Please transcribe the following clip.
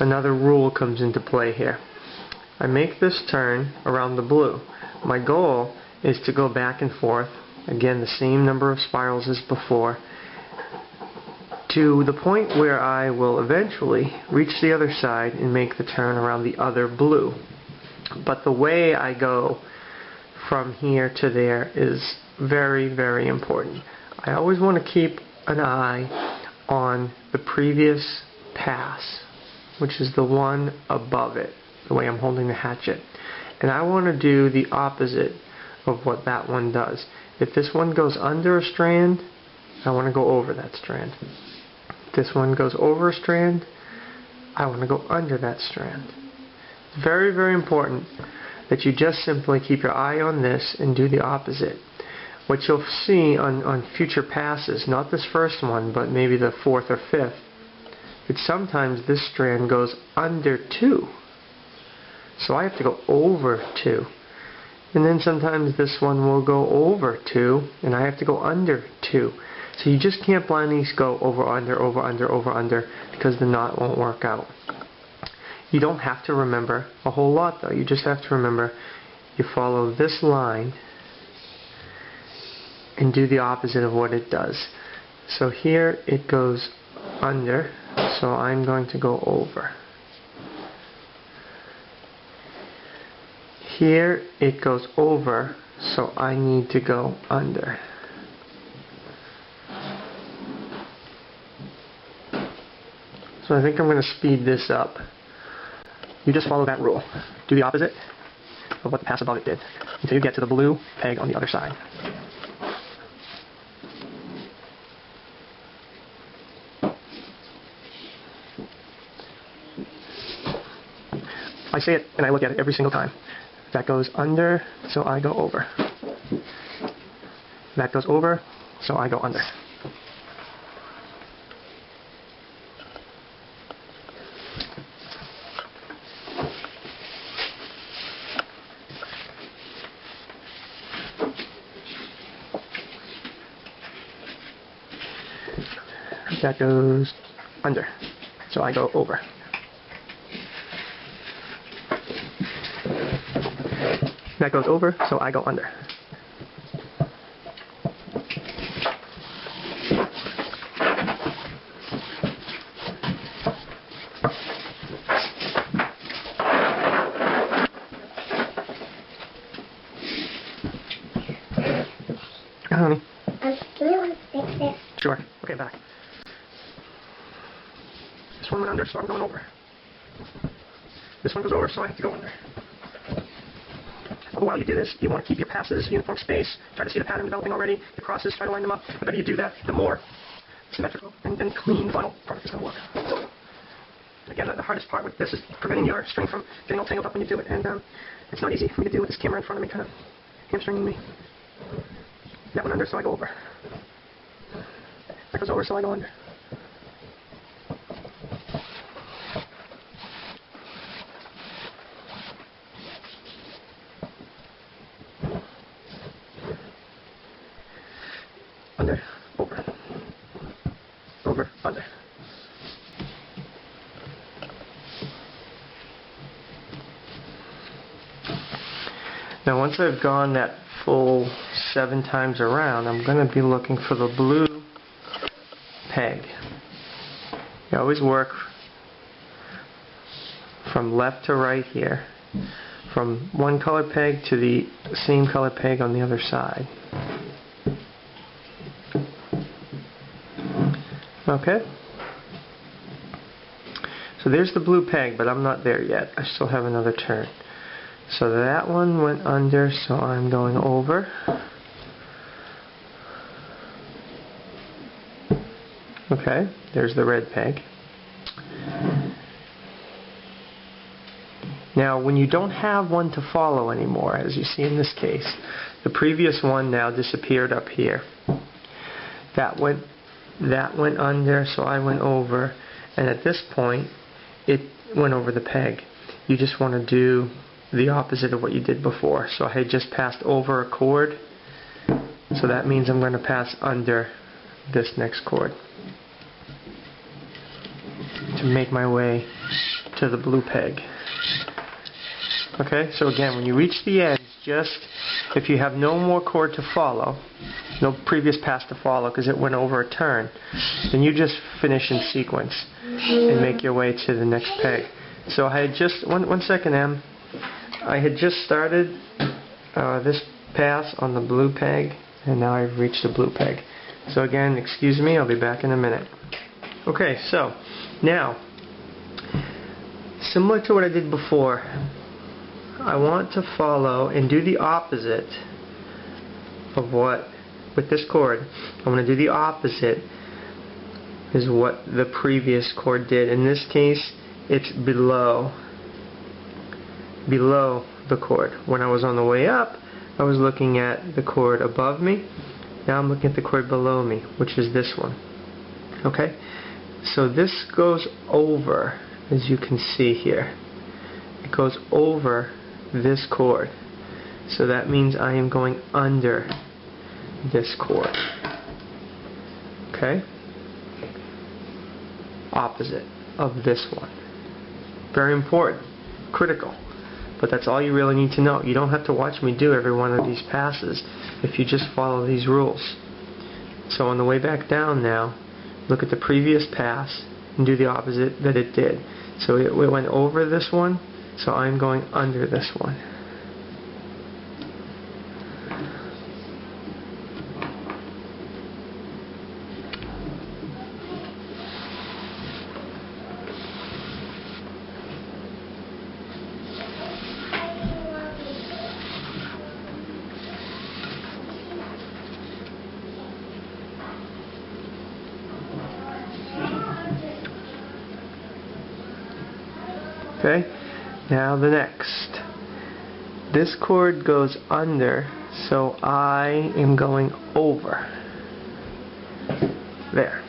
another rule comes into play here. I make this turn around the blue. My goal is to go back and forth, again the same number of spirals as before, to the point where I will eventually reach the other side and make the turn around the other blue. But the way I go from here to there is very, very important. I always want to keep an eye on the previous pass, which is the one above it, the way I'm holding the hatchet. And I want to do the opposite of what that one does. If this one goes under a strand, I want to go over that strand. If this one goes over a strand, I want to go under that strand. It's very, very important that you just simply keep your eye on this and do the opposite. What you'll see on future passes, not this first one, but maybe the fourth or fifth, that sometimes this strand goes under 2. So I have to go over 2. And then sometimes this one will go over 2, and I have to go under 2. So you just can't blindly go over, under, over, under, over, under, because the knot won't work out. You don't have to remember a whole lot though. You just have to remember you follow this line and do the opposite of what it does. So here it goes under, so I'm going to go over. Here it goes over, so I need to go under. So I think I'm going to speed this up. You just follow that rule. Do the opposite of what the pass above it did until you get to the blue peg on the other side. I say it and I look at it every single time. That goes under, so I go over. That goes over, so I go under. That goes under, so I go over. That goes over, so I go under. Honey. Do you want to fix this? Sure. Okay, back. This one went under, so I'm going over. This one goes over, so I have to go under. While you do this, you want to keep your passes uniform space. Try to see the pattern developing already. The crosses, try to line them up. The better you do that, the more symmetrical and clean the final product is going to look. Again, the hardest part with this is preventing your string from getting all tangled up when you do it. And it's not easy for me to do with this camera in front of me, kind of hamstringing me. That went under, so I go over. That goes over, so I go under. Under, over, over, under. Now once I've gone that full 7 times around, I'm going to be looking for the blue peg. You always work from left to right here, from one color peg to the same color peg on the other side. Okay? So there's the blue peg, but I'm not there yet. I still have another turn. So that one went under, so I'm going over. Okay, there's the red peg. Now, when you don't have one to follow anymore, as you see in this case, the previous one now disappeared up here. That went under, so I went over, and at this point it went over the peg. You just want to do the opposite of what you did before. So I had just passed over a cord, so that means I'm going to pass under this next cord to make my way to to the blue peg. Okay, so again, when you reach the end, just if you have no more cord to follow, no previous pass to follow because it went over a turn, then you just finish in sequence and make your way to the next peg. So I had just, one second, Em. I had just started this pass on the blue peg, and now I've reached the blue peg. So again, excuse me, I'll be back in a minute. Okay, so now, similar to what I did before, I want to follow and do the opposite of what, with this cord, I want to do the opposite is what the previous cord did. In this case, it's below the cord. When I was on the way up, I was looking at the cord above me. Now I'm looking at the cord below me, which is this one. Okay? So this goes over, as you can see here. It goes over this cord. So that means I am going under this cord. Okay? Opposite of this one. Very important. Critical. But that's all you really need to know. You don't have to watch me do every one of these passes if you just follow these rules. So on the way back down now, look at the previous pass and do the opposite that it did. So it went over this one, so I'm going under this one. Okay, now the next. This cord goes under, so I am going over. There.